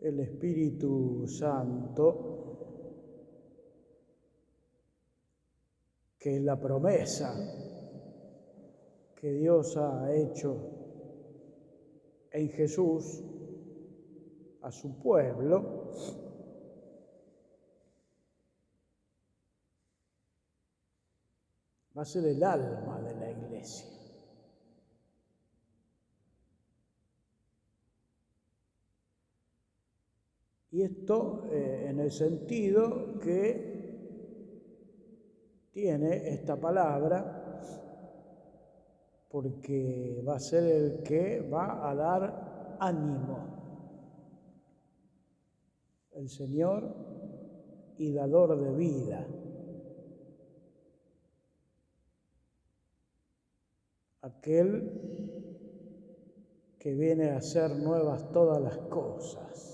el Espíritu Santo, que es la promesa que Dios ha hecho en Jesús a su pueblo, va a ser el alma de la Iglesia. Y esto en el sentido que tiene esta palabra, porque va a ser el que va a dar ánimo, el Señor y dador de vida. Aquel que viene a hacer nuevas todas las cosas.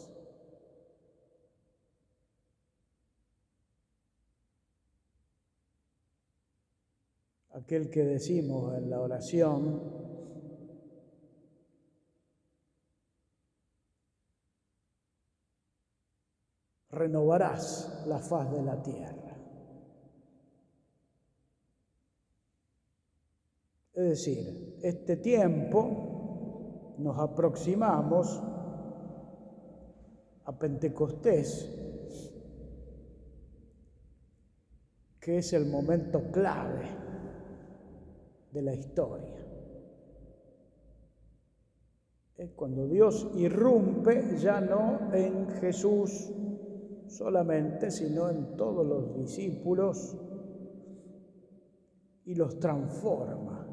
Aquel que decimos en la oración, renovarás la faz de la tierra. Es decir, este tiempo nos aproximamos a Pentecostés, que es el momento clave de la historia. Es cuando Dios irrumpe ya no en Jesús solamente, sino en todos los discípulos y los transforma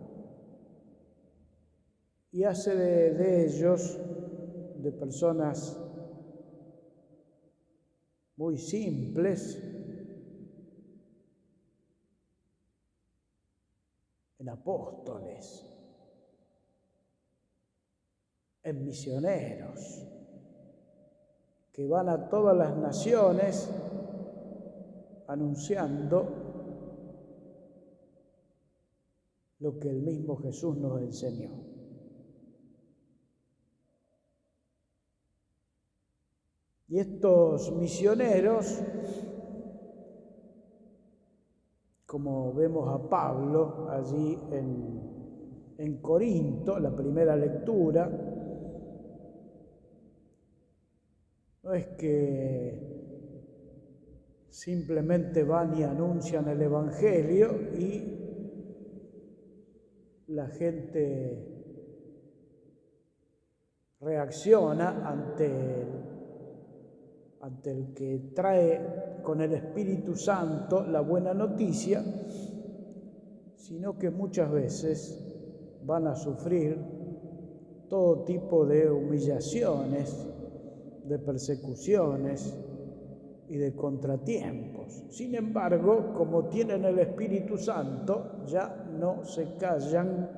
y hace de ellos, de personas muy simples, en apóstoles, en misioneros, que van a todas las naciones anunciando lo que el mismo Jesús nos enseñó. Y estos misioneros, como vemos a Pablo allí en Corinto, la primera lectura, no es que simplemente van y anuncian el Evangelio y la gente reacciona ante el que trae con el Espíritu Santo la buena noticia, sino que muchas veces van a sufrir todo tipo de humillaciones, de persecuciones y de contratiempos. Sin embargo, como tienen el Espíritu Santo, ya no se callan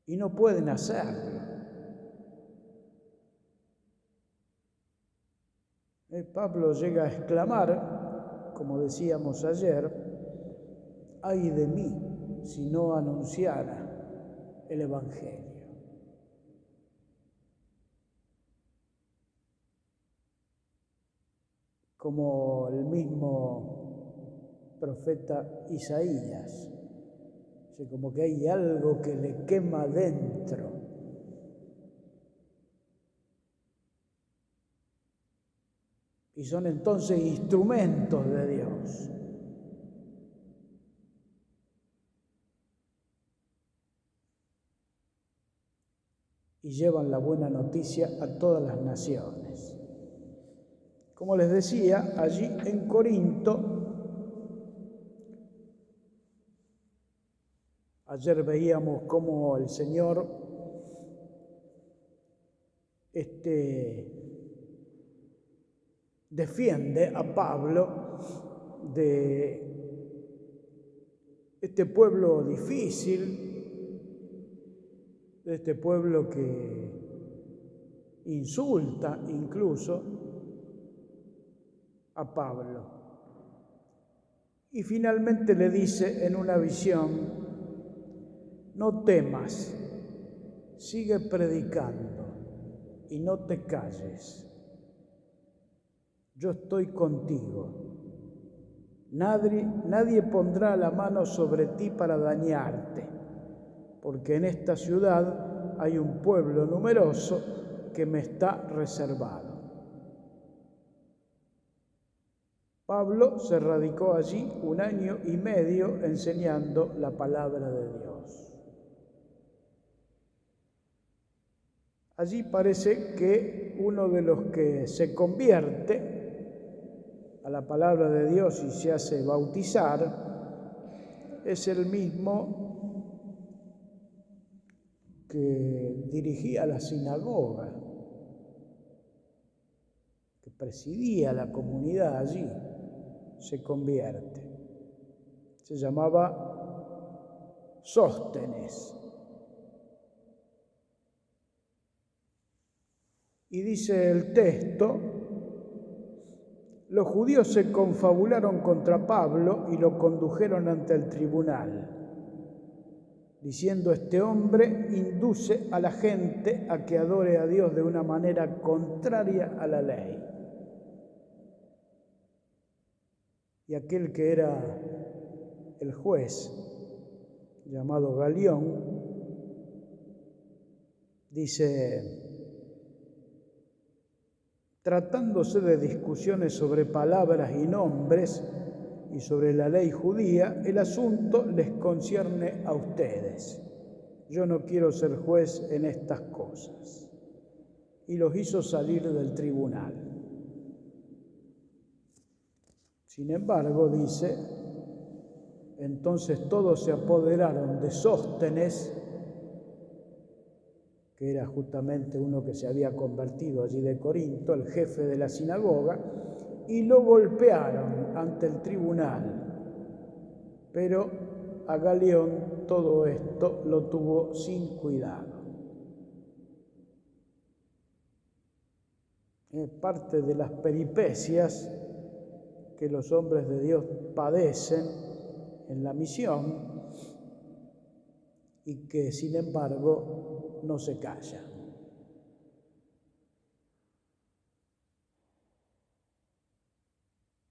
y no pueden hacerlo. Pablo llega a exclamar, como decíamos ayer, ay de mí si no anunciara el Evangelio. Como el mismo profeta Isaías, como que hay algo que le quema dentro. Y son entonces instrumentos de Dios. Y llevan la buena noticia a todas las naciones. Como les decía, allí en Corinto, ayer veíamos cómo el Señor defiende a Pablo de este pueblo difícil, de este pueblo que insulta incluso a Pablo. Y finalmente le dice en una visión, no temas, sigue predicando, y no te calles. Yo estoy contigo. Nadie pondrá la mano sobre ti para dañarte, porque en esta ciudad hay un pueblo numeroso que me está reservado. Pablo se radicó allí 1 año y medio enseñando la palabra de Dios. Allí parece que uno de los que se convierte a la palabra de Dios y se hace bautizar es el mismo que dirigía la sinagoga, que presidía la comunidad allí, se convierte. Se llamaba Sóstenes. Y dice el texto: los judíos se confabularon contra Pablo y lo condujeron ante el tribunal, diciendo: este hombre induce a la gente a que adore a Dios de una manera contraria a la ley. Y aquel que era el juez, llamado Galión, dice: tratándose de discusiones sobre palabras y nombres y sobre la ley judía, el asunto les concierne a ustedes. Yo no quiero ser juez en estas cosas. Y los hizo salir del tribunal. Sin embargo, dice, entonces todos se apoderaron de Sóstenes, que era justamente uno que se había convertido allí de Corinto, el jefe de la sinagoga, y lo golpearon ante el tribunal. Pero a Galión todo esto lo tuvo sin cuidado. Es parte de las peripecias que los hombres de Dios padecen en la misión y que, sin embargo, no se callan.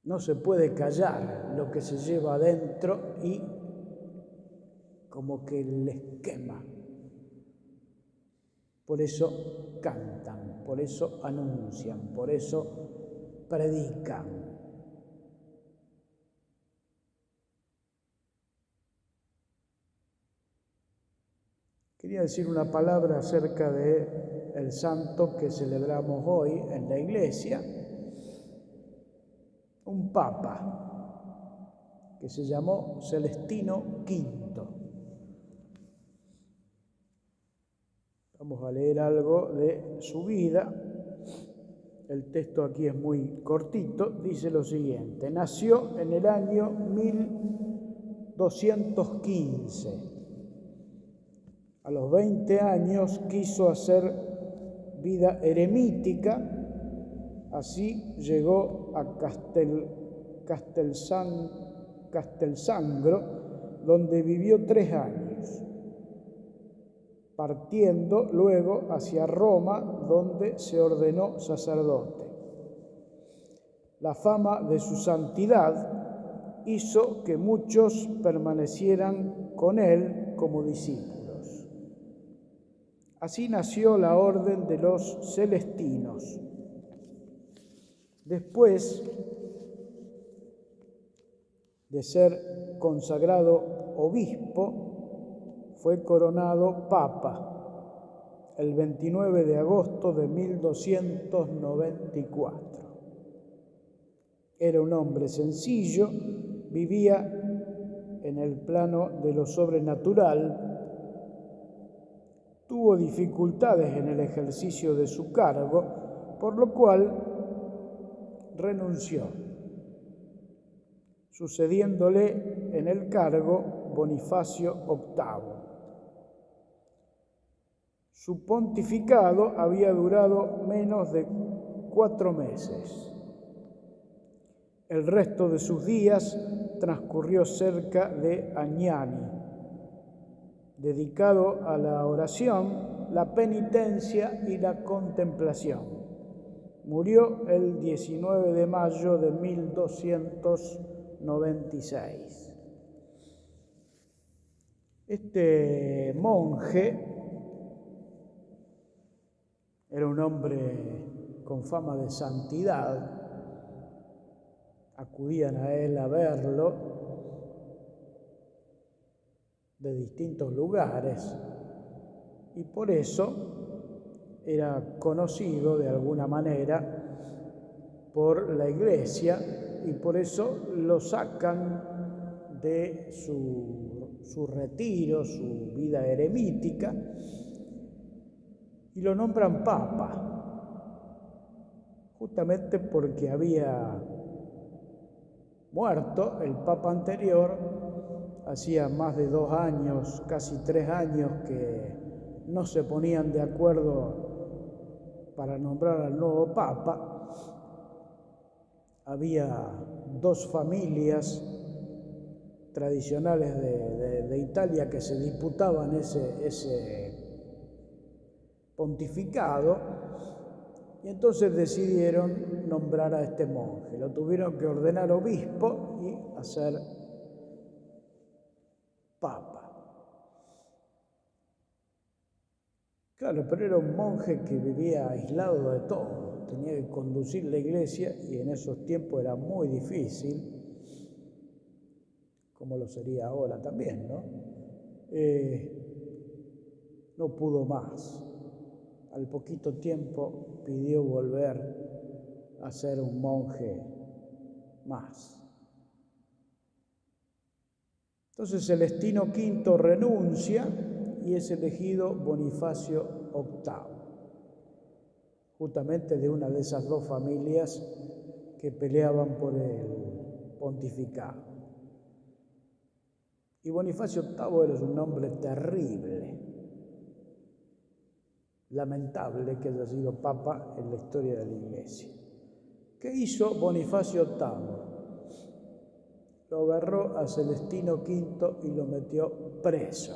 No se puede callar lo que se lleva adentro y como que les quema. Por eso cantan, por eso anuncian, por eso predican. Quería decir una palabra acerca de el santo que celebramos hoy en la iglesia, un papa que se llamó Celestino V. Vamos a leer algo de su vida. El texto aquí es muy cortito. Dice lo siguiente: nació en el año 1215. A los 20 años quiso hacer vida eremítica, así llegó a Castelsangro, donde vivió 3 años, partiendo luego hacia Roma, donde se ordenó sacerdote. La fama de su santidad hizo que muchos permanecieran con él como discípulos. Así nació la orden de los celestinos. Después de ser consagrado obispo, fue coronado papa el 29 de agosto de 1294. Era un hombre sencillo, vivía en el plano de lo sobrenatural. Tuvo dificultades en el ejercicio de su cargo, por lo cual renunció, sucediéndole en el cargo Bonifacio VIII. Su pontificado había durado menos de 4 meses. El resto de sus días transcurrió cerca de Agnani, dedicado a la oración la penitencia y la contemplación. Murió el 19 de mayo de 1296. Este monje era un hombre con fama de santidad. Acudían a él a verlo de distintos lugares y por eso era conocido de alguna manera por la iglesia y por eso lo sacan de su retiro, su vida eremítica y lo nombran papa, justamente porque había muerto el papa anterior. Hacía más de 2 años, casi 3 años, que no se ponían de acuerdo para nombrar al nuevo papa. Había 2 familias tradicionales de Italia que se disputaban ese pontificado, y entonces decidieron nombrar a este monje. Lo tuvieron que ordenar obispo y hacer papa. Claro, pero era un monje que vivía aislado de todo, tenía que conducir la iglesia y en esos tiempos era muy difícil, como lo sería ahora también, ¿no? No pudo más. Al poquito tiempo pidió volver a ser un monje más. Entonces Celestino V renuncia y es elegido Bonifacio VIII, justamente de una de esas 2 familias que peleaban por el pontificado. Y Bonifacio VIII era un hombre terrible, lamentable que haya sido papa en la historia de la Iglesia. ¿Qué hizo Bonifacio VIII? Lo agarró a Celestino V y lo metió preso.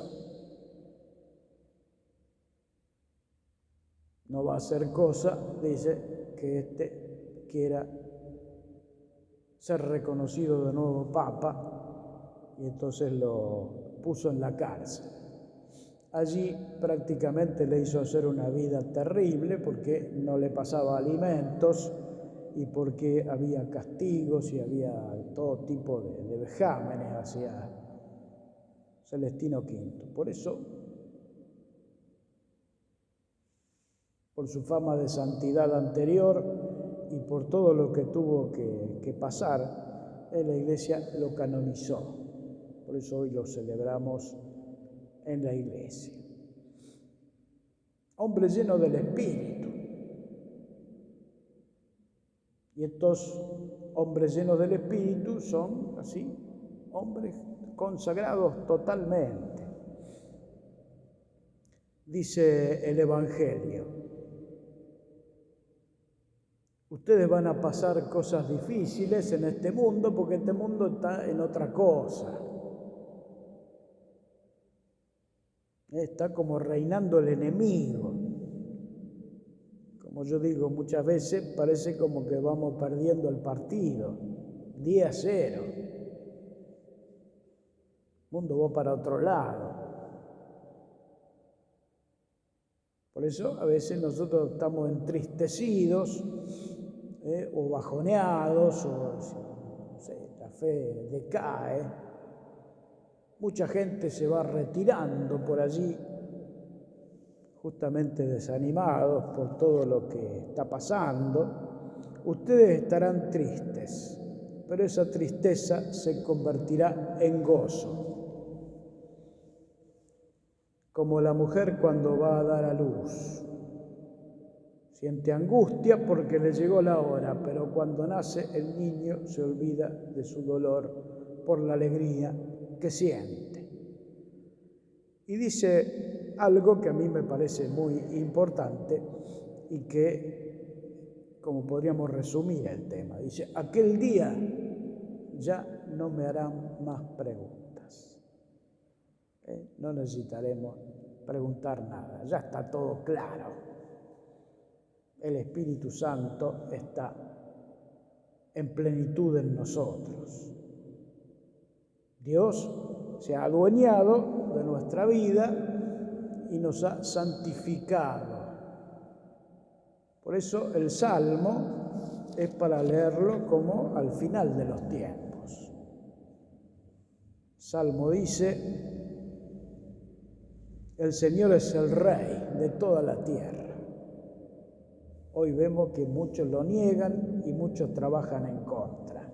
No va a ser cosa, dice, que quiera ser reconocido de nuevo papa, y entonces lo puso en la cárcel. Allí prácticamente le hizo hacer una vida terrible porque no le pasaba alimentos y porque había castigos y había todo tipo de vejámenes hacia Celestino V. Por eso, por su fama de santidad anterior y por todo lo que tuvo que pasar, la Iglesia lo canonizó. Por eso hoy lo celebramos en la Iglesia. Hombre lleno del Espíritu. Y estos hombres llenos del Espíritu son así, hombres consagrados totalmente. Dice el Evangelio: ustedes van a pasar cosas difíciles en este mundo porque este mundo está en otra cosa. Está como reinando el enemigo. Como yo digo muchas veces, parece como que vamos perdiendo el partido, 10-0. El mundo va para otro lado. Por eso a veces nosotros estamos entristecidos, o bajoneados, o no sé, la fe decae. Mucha gente se va retirando por allí, justamente desanimados por todo lo que está pasando. Ustedes estarán tristes, pero esa tristeza se convertirá en gozo. Como la mujer cuando va a dar a luz. Siente angustia porque le llegó la hora, pero cuando nace el niño se olvida de su dolor por la alegría que siente. Y dice algo que a mí me parece muy importante y que, como podríamos resumir el tema, dice: aquel día ya no me harán más preguntas. No necesitaremos preguntar nada, ya está todo claro. El Espíritu Santo está en plenitud en nosotros. Dios se ha adueñado de nuestra vida y nos ha santificado. Por eso el Salmo es para leerlo como al final de los tiempos. Salmo dice: el Señor es el Rey de toda la tierra. Hoy vemos que muchos lo niegan y muchos trabajan en contra,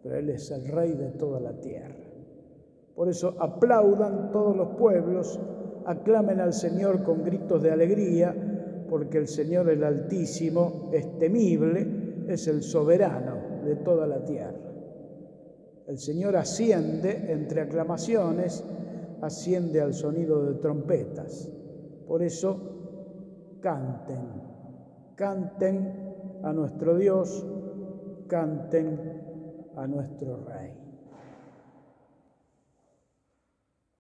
pero Él es el Rey de toda la tierra. Por eso aplaudan todos los pueblos, aclamen al Señor con gritos de alegría, porque el Señor el Altísimo es temible, es el soberano de toda la tierra. El Señor asciende entre aclamaciones, asciende al sonido de trompetas. Por eso canten a nuestro Dios, canten a nuestro Rey.